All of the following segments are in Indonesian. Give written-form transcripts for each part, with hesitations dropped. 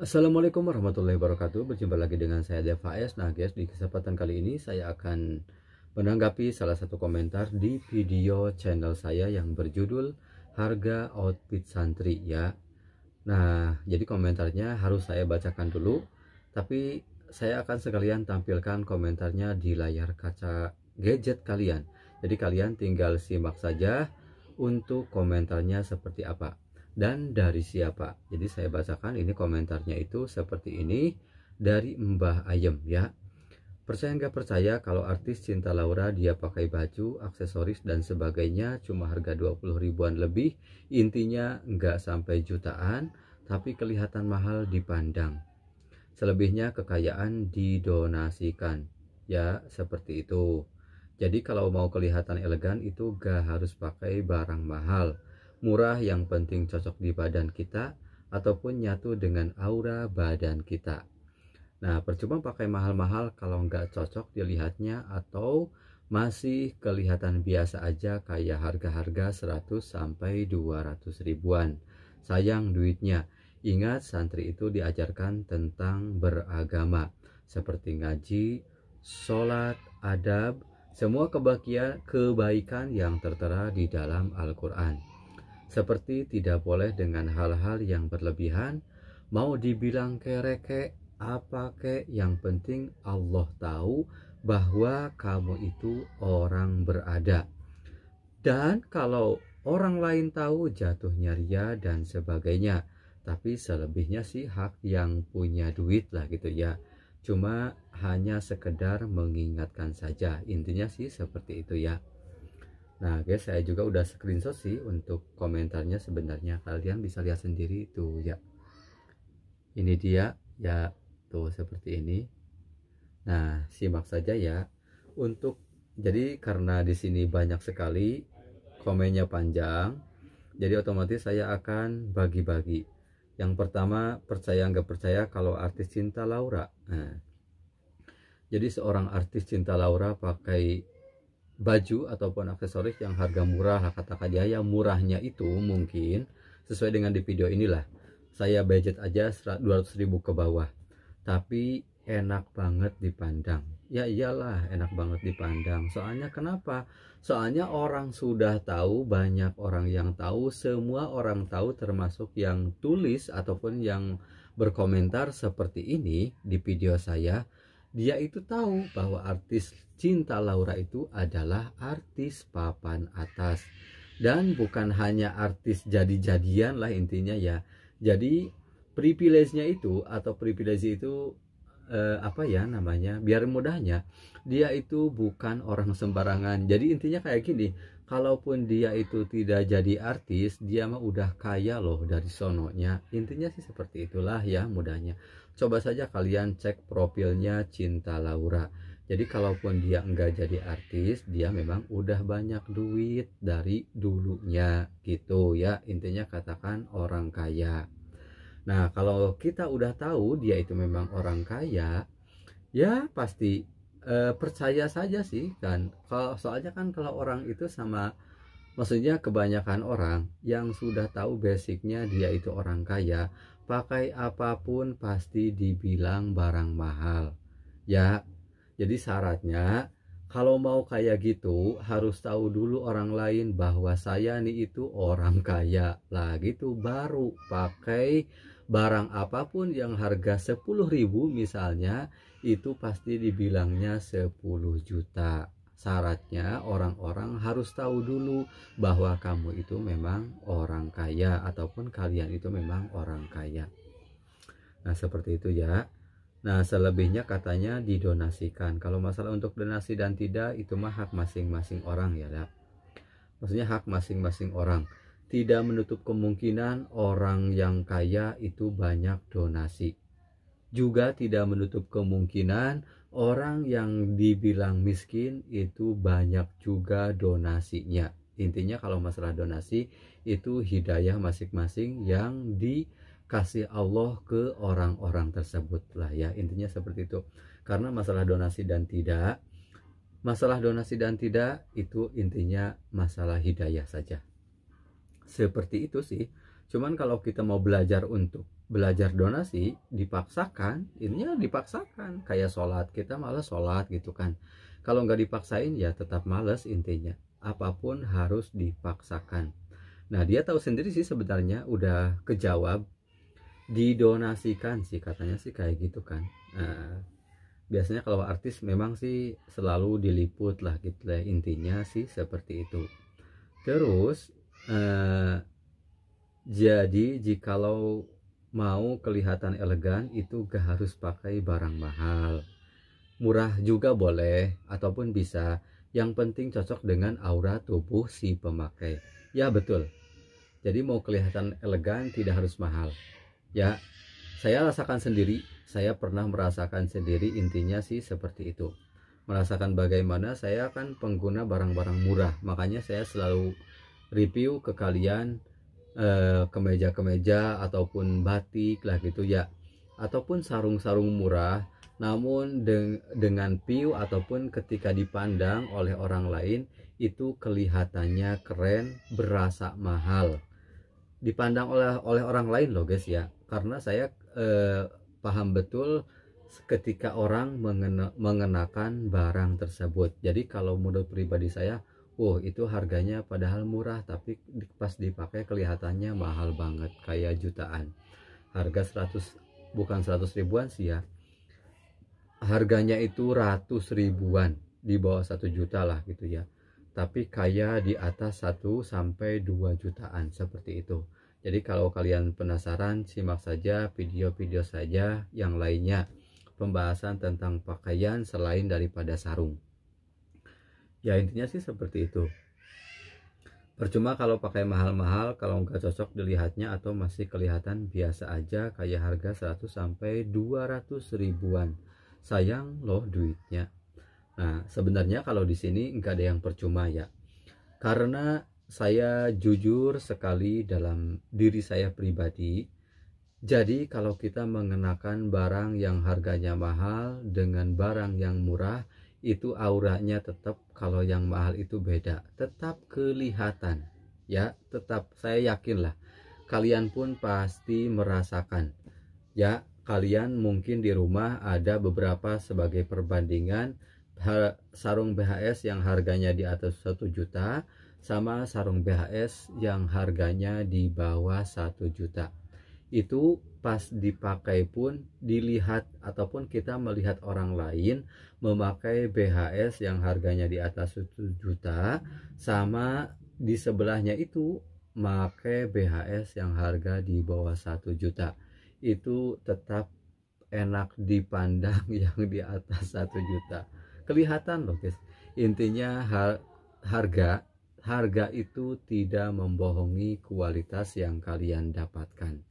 Assalamualaikum warahmatullahi wabarakatuh. Berjumpa lagi dengan saya Deva S. Nah guys, di kesempatan kali ini saya akan menanggapi salah satu komentar di video channel saya yang berjudul harga outfit santri ya. Nah, jadi komentarnya harus saya bacakan dulu, tapi saya akan sekalian tampilkan komentarnya di layar kaca gadget kalian. Jadi kalian tinggal simak saja untuk komentarnya seperti apa dan dari siapa. Jadi saya bacakan ini komentarnya itu seperti ini dari Mbah Ayem ya. Percaya nggak percaya kalau artis Cinta Laura dia pakai baju, aksesoris dan sebagainya cuma harga 20 ribuan lebih, intinya nggak sampai jutaan, tapi kelihatan mahal dipandang. Selebihnya kekayaan didonasikan. Ya, seperti itu. Jadi kalau mau kelihatan elegan itu gak harus pakai barang mahal. Murah yang penting cocok di badan kita ataupun nyatu dengan aura badan kita. Nah, percuma pakai mahal-mahal kalau nggak cocok dilihatnya atau masih kelihatan biasa aja kayak harga-harga 100 sampai 200 ribuan. Sayang duitnya. Ingat santri itu diajarkan tentang beragama seperti ngaji, sholat, adab, semua kebaikan yang tertera di dalam Al-Quran. Seperti tidak boleh dengan hal-hal yang berlebihan, mau dibilang kereke apa kek, yang penting Allah tahu bahwa kamu itu orang berada. Dan kalau orang lain tahu jatuhnya ria dan sebagainya. Tapi selebihnya sih hak yang punya duit lah gitu ya. Cuma hanya sekedar mengingatkan saja. Intinya sih seperti itu ya. Nah guys, saya juga udah screenshot sih untuk komentarnya. Sebenarnya kalian bisa lihat sendiri tuh ya. Ini dia ya, tuh seperti ini. Nah, simak saja ya. Jadi karena di sini banyak sekali komennya panjang, jadi otomatis saya akan bagi-bagi. Yang pertama, percaya nggak percaya kalau artis Cinta Laura. Nah, jadi seorang artis Cinta Laura pakai baju ataupun aksesoris yang harga murah, katakan dia ya, murahnya itu mungkin sesuai dengan di video inilah. Saya budget aja 200 ribu ke bawah. Tapi enak banget dipandang. Ya iyalah enak banget dipandang. Soalnya kenapa? Soalnya orang sudah tahu, banyak orang yang tahu, semua orang tahu termasuk yang tulis ataupun yang berkomentar seperti ini di video saya. Dia itu tahu bahwa artis Cinta Laura itu adalah artis papan atas. Dan bukan hanya artis jadi-jadian lah intinya ya. Jadi privilege-nya itu atau privilege itu apa ya namanya, biar mudahnya dia itu bukan orang sembarangan. Jadi intinya kayak gini, kalaupun dia itu tidak jadi artis, dia mah udah kaya loh dari sononya. Intinya sih seperti itulah ya mudahnya. Coba saja kalian cek profilnya Cinta Laura. Jadi kalaupun dia enggak jadi artis, dia memang udah banyak duit dari dulunya gitu ya. Intinya katakan orang kaya. Nah, kalau kita udah tahu dia itu memang orang kaya, ya pasti percaya saja sih kan. Kalau soalnya kan kalau orang itu sama, maksudnya kebanyakan orang yang sudah tahu basicnya dia itu orang kaya, pakai apapun pasti dibilang barang mahal. Ya, jadi syaratnya kalau mau kayak gitu harus tahu dulu orang lain bahwa saya nih itu orang kaya lah gitu, baru pakai barang apapun yang harga 10 ribu misalnya itu pasti dibilangnya 10 juta. Syaratnya orang-orang harus tahu dulu bahwa kamu itu memang orang kaya ataupun kalian itu memang orang kaya. Nah seperti itu ya. Nah selebihnya katanya didonasikan. Kalau masalah untuk donasi dan tidak itu mah hak masing-masing orang ya. Maksudnya hak masing-masing orang. Tidak menutup kemungkinan orang yang kaya itu banyak donasi. Juga tidak menutup kemungkinan orang yang dibilang miskin itu banyak juga donasinya. Intinya kalau masalah donasi itu hidayah masing-masing yang dikasih Allah ke orang-orang tersebut lah ya. Intinya seperti itu. Karena masalah donasi dan tidak itu intinya masalah hidayah saja. Seperti itu sih. Cuman kalau kita mau belajar untuk belajar donasi dipaksakan, ininya dipaksakan kayak sholat, kita malas sholat gitu kan. Kalau nggak dipaksain ya tetap males, intinya apapun harus dipaksakan. Nah dia tahu sendiri sih sebenarnya, udah kejawab didonasikan sih katanya sih kayak gitu kan. Nah, biasanya kalau artis memang sih selalu diliput lah gitu lah, intinya sih seperti itu. Terus jadi jikalau mau kelihatan elegan itu gak harus pakai barang mahal, murah juga boleh ataupun bisa, yang penting cocok dengan aura tubuh si pemakai. Ya betul, jadi mau kelihatan elegan tidak harus mahal ya. Saya rasakan sendiri, saya pernah merasakan sendiri, intinya sih seperti itu. Merasakan bagaimana saya kan pengguna barang-barang murah, makanya saya selalu review ke kalian kemeja-kemeja ataupun batik lah gitu ya, ataupun sarung-sarung murah, namun dengan view ataupun ketika dipandang oleh orang lain itu kelihatannya keren, berasa mahal dipandang oleh orang lain loh guys ya. Karena saya paham betul ketika orang mengenakan barang tersebut. Jadi kalau menurut pribadi saya, itu harganya padahal murah tapi pas dipakai kelihatannya mahal banget, kayak jutaan. Harga 100, bukan 100 ribuan sih ya, harganya itu ratus ribuan, di bawah 1 juta lah gitu ya, tapi kayak di atas 1 sampai 2 jutaan seperti itu. Jadi kalau kalian penasaran, simak saja video-video saja yang lainnya, pembahasan tentang pakaian selain daripada sarung. Ya intinya sih seperti itu. Percuma kalau pakai mahal-mahal kalau nggak cocok dilihatnya atau masih kelihatan biasa aja kayak harga 100 sampai 200 ribuan. Sayang loh duitnya. Nah, sebenarnya kalau di sini nggak ada yang percuma ya. Karena saya jujur sekali dalam diri saya pribadi. Jadi kalau kita mengenakan barang yang harganya mahal dengan barang yang murah, itu auranya tetap, kalau yang mahal itu beda, tetap kelihatan ya, tetap. Saya yakin lah kalian pun pasti merasakan ya. Kalian mungkin di rumah ada beberapa sebagai perbandingan, sarung BHS yang harganya di atas 1 juta sama sarung BHS yang harganya di bawah 1 juta. Itu pas dipakai pun dilihat ataupun kita melihat orang lain memakai BHS yang harganya di atas 1 juta sama di sebelahnya itu memakai BHS yang harga di bawah 1 juta, itu tetap enak dipandang yang di atas 1 juta. Kelihatan loh guys, intinya harga itu tidak membohongi kualitas yang kalian dapatkan.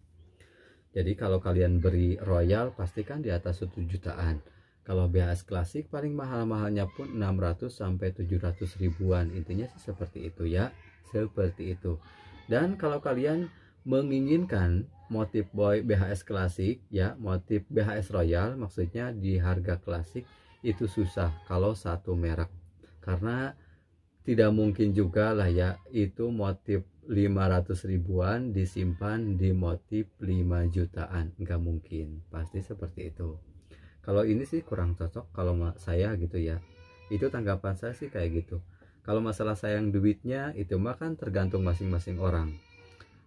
Jadi kalau kalian beri royal pastikan di atas 1 jutaan. Kalau BHS klasik paling mahal-mahalnya pun 600 sampai 700 ribuan. Intinya sih seperti itu ya. Seperti itu. Dan kalau kalian menginginkan motif boy BHS klasik ya, motif BHS royal maksudnya di harga klasik, itu susah kalau satu merek. Karena tidak mungkin juga lah ya itu motif 500 ribuan disimpan di motif 5 jutaan, nggak mungkin, pasti seperti itu. Kalau ini sih kurang cocok kalau saya gitu ya, itu tanggapan saya sih kayak gitu. Kalau masalah sayang duitnya itu mah kan tergantung masing-masing orang.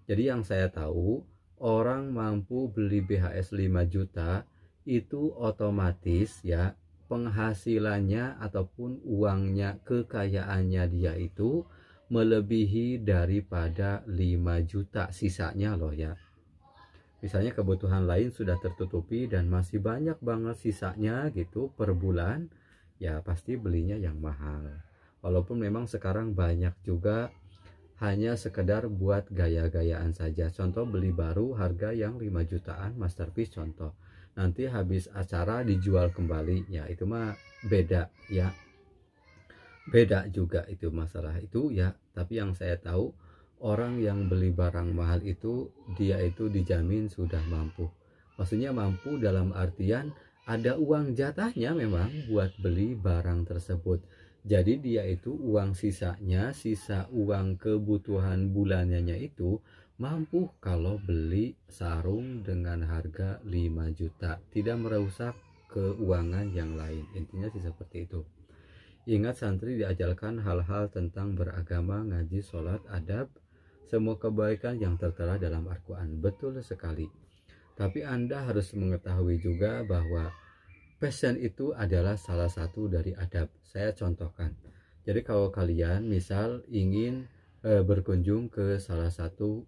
Jadi yang saya tahu, orang mampu beli BHS 5 juta itu otomatis ya penghasilannya ataupun uangnya, kekayaannya dia itu melebihi daripada 5 juta sisanya loh ya. Misalnya kebutuhan lain sudah tertutupi dan masih banyak banget sisanya gitu per bulan, ya pasti belinya yang mahal. Walaupun memang sekarang banyak juga hanya sekedar buat gaya-gayaan saja. Contoh beli baru harga yang 5 jutaan masterpiece contoh. Nanti habis acara dijual kembali, ya itu mah beda ya. Beda juga itu masalah itu ya. Tapi yang saya tahu, orang yang beli barang mahal itu dia itu dijamin sudah mampu. Maksudnya mampu dalam artian ada uang jatahnya memang buat beli barang tersebut. Jadi dia itu uang sisanya, sisa uang kebutuhan bulanannya itu mampu kalau beli sarung dengan harga 5 juta, tidak merusak keuangan yang lain. Intinya sih seperti itu. Ingat, santri diajarkan hal-hal tentang beragama, ngaji, sholat, adab, semua kebaikan yang tertera dalam Al-Quran. Betul sekali. Tapi Anda harus mengetahui juga bahwa passion itu adalah salah satu dari adab. Saya contohkan. Jadi kalau kalian misal ingin berkunjung ke salah satu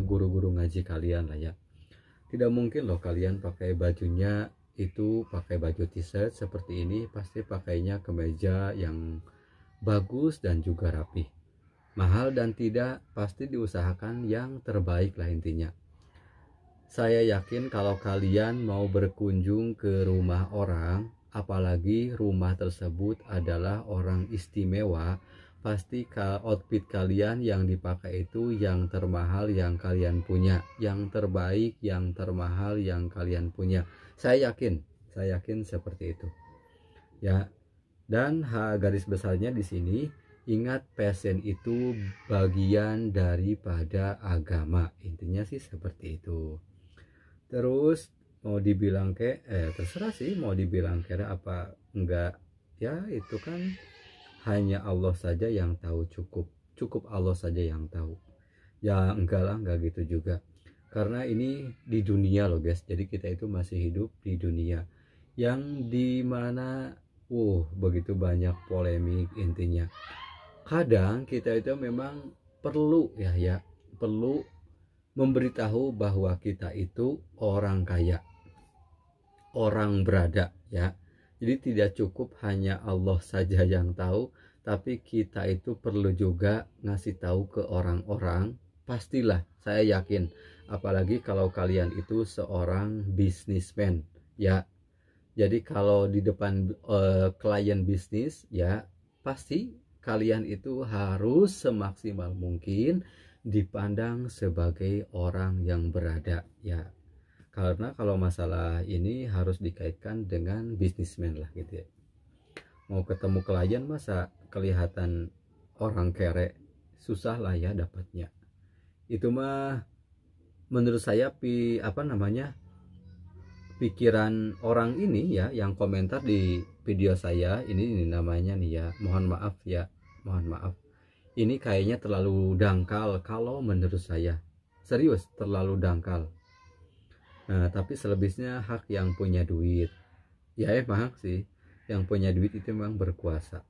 guru-guru ngaji kalian lah ya. Tidak mungkin loh kalian pakai bajunya itu pakai baju t-shirt seperti ini, pasti pakainya kemeja yang bagus dan juga rapi. Mahal dan tidak, pasti diusahakan yang terbaik lah intinya. Saya yakin kalau kalian mau berkunjung ke rumah orang, apalagi rumah tersebut adalah orang istimewa, pasti outfit kalian yang dipakai itu yang termahal yang kalian punya, yang terbaik, yang termahal yang kalian punya. Saya yakin seperti itu. Ya. Dan garis besarnya di sini, ingat passion itu bagian daripada agama. Intinya sih seperti itu. Terus mau dibilang terserah sih mau dibilang kira apa enggak, ya itu kan hanya Allah saja yang tahu, cukup Allah saja yang tahu. Ya enggak lah, enggak gitu juga, karena ini di dunia loh guys. Jadi kita itu masih hidup di dunia yang dimana begitu banyak polemik. Intinya kadang kita itu memang perlu perlu memberitahu bahwa kita itu orang kaya, orang berada ya. Jadi tidak cukup hanya Allah saja yang tahu, tapi kita itu perlu juga ngasih tahu ke orang-orang. Pastilah, saya yakin, apalagi kalau kalian itu seorang bisnismen ya. Jadi kalau di depan klien bisnis ya, pasti kalian itu harus semaksimal mungkin dipandang sebagai orang yang berada ya. Karena kalau masalah ini harus dikaitkan dengan bisnismen lah gitu ya. Mau ketemu klien masa kelihatan orang kere, susah lah ya dapatnya. Itu mah menurut saya pikiran orang ini ya, yang komentar di video saya ini namanya nih ya, mohon maaf. Ini kayaknya terlalu dangkal kalau menurut saya. Serius, terlalu dangkal. Nah, tapi selebihnya hak yang punya duit. Ya emang sih, yang punya duit itu memang berkuasa.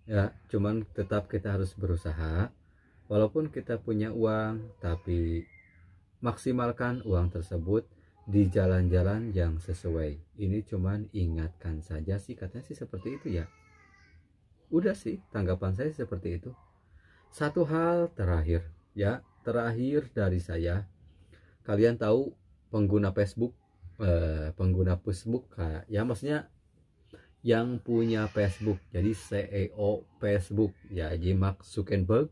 Ya, cuman tetap kita harus berusaha. Walaupun kita punya uang, tapi maksimalkan uang tersebut di jalan-jalan yang sesuai. Ini cuman ingatkan saja sih, katanya sih seperti itu ya. Udah sih, tanggapan saya seperti itu. Satu hal terakhir ya, terakhir dari saya. Kalian tahu pengguna Facebook ya, maksudnya yang punya Facebook, jadi CEO Facebook ya, Mark Zuckerberg,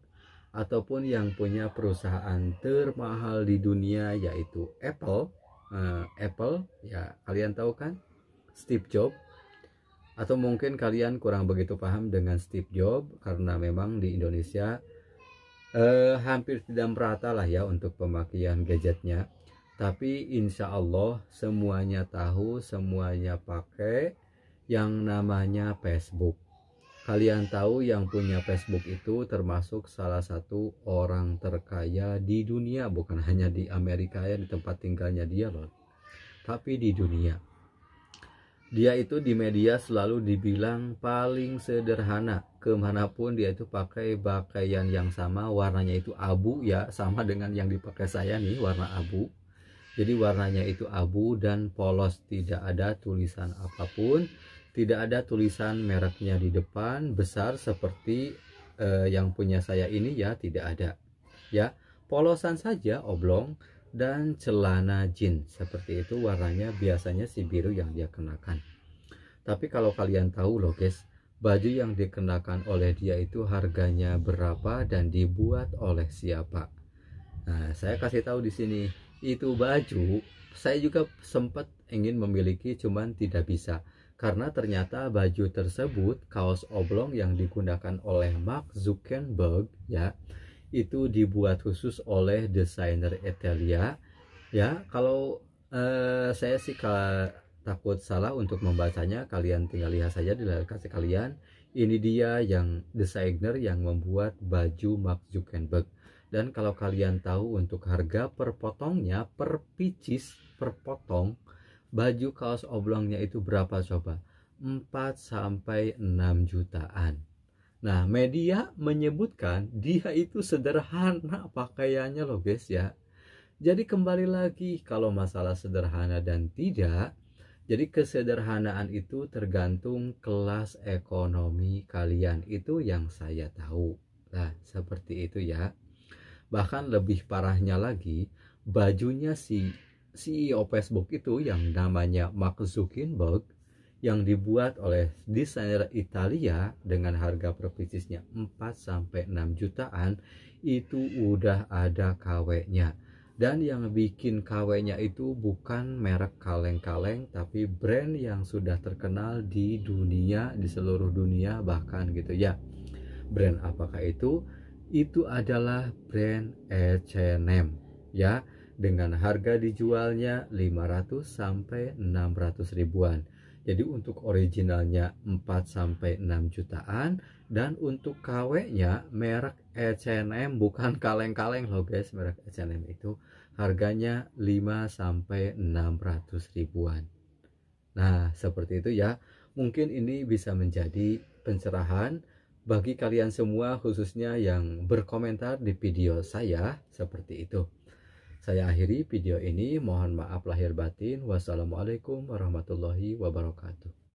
ataupun yang punya perusahaan termahal di dunia yaitu Apple ya, kalian tahu kan Steve Jobs. Atau mungkin kalian kurang begitu paham dengan Steve Jobs karena memang di Indonesia hampir tidak merata lah ya untuk pemakaian gadgetnya. Tapi insya Allah semuanya tahu, semuanya pakai yang namanya Facebook. Kalian tahu yang punya Facebook itu termasuk salah satu orang terkaya di dunia, bukan hanya di Amerika ya, di tempat tinggalnya dia loh, tapi di dunia. Dia itu di media selalu dibilang paling sederhana. Kemanapun dia itu pakai pakaian yang sama, warnanya itu abu ya, sama dengan yang dipakai saya nih, warna abu. Jadi warnanya itu abu dan polos, tidak ada tulisan apapun, tidak ada tulisan mereknya di depan besar seperti yang punya saya ini ya, tidak ada. Ya, polosan saja, oblong, dan celana jeans seperti itu, warnanya biasanya si biru yang dia kenakan. Tapi kalau kalian tahu loh guys, baju yang dikenakan oleh dia itu harganya berapa dan dibuat oleh siapa? Nah, saya kasih tahu di sini. Itu baju saya juga sempat ingin memiliki, cuman tidak bisa karena ternyata baju tersebut, kaos oblong yang digunakan oleh Mark Zuckerberg ya, itu dibuat khusus oleh desainer Italia ya. Kalau saya sih takut salah untuk membacanya, kalian tinggal lihat saja di layar kaca kalian. Ini dia yang desainer yang membuat baju Mark Zuckerberg. Dan kalau kalian tahu untuk harga per potongnya, per pieces, per potong baju kaos oblongnya itu berapa coba? 4 sampai 6 jutaan. Nah, media menyebutkan dia itu sederhana pakaiannya loh guys ya. Jadi kembali lagi, kalau masalah sederhana dan tidak, jadi kesederhanaan itu tergantung kelas ekonomi kalian, itu yang saya tahu. Nah, seperti itu ya. Bahkan lebih parahnya lagi, bajunya si CEO Facebook itu yang namanya Mark Zuckerberg, yang dibuat oleh desainer Italia dengan harga per piecesnya 4 sampai 6 jutaan, itu udah ada KW-nya. Dan yang bikin KW-nya itu bukan merek kaleng-kaleng, tapi brand yang sudah terkenal di dunia, di seluruh dunia bahkan gitu ya. Brand apakah itu? Itu adalah brand H&M ya, dengan harga dijualnya 500 sampai 600 ribuan. Jadi untuk originalnya 4 sampai 6 jutaan, dan untuk KW-nya merek H&M, bukan kaleng-kaleng loh guys, merek H&M itu harganya 5 sampai 600 ribuan. Nah, seperti itu ya. Mungkin ini bisa menjadi pencerahan bagi kalian semua, khususnya yang berkomentar di video saya seperti itu. Saya akhiri video ini, mohon maaf lahir batin. Wassalamualaikum warahmatullahi wabarakatuh.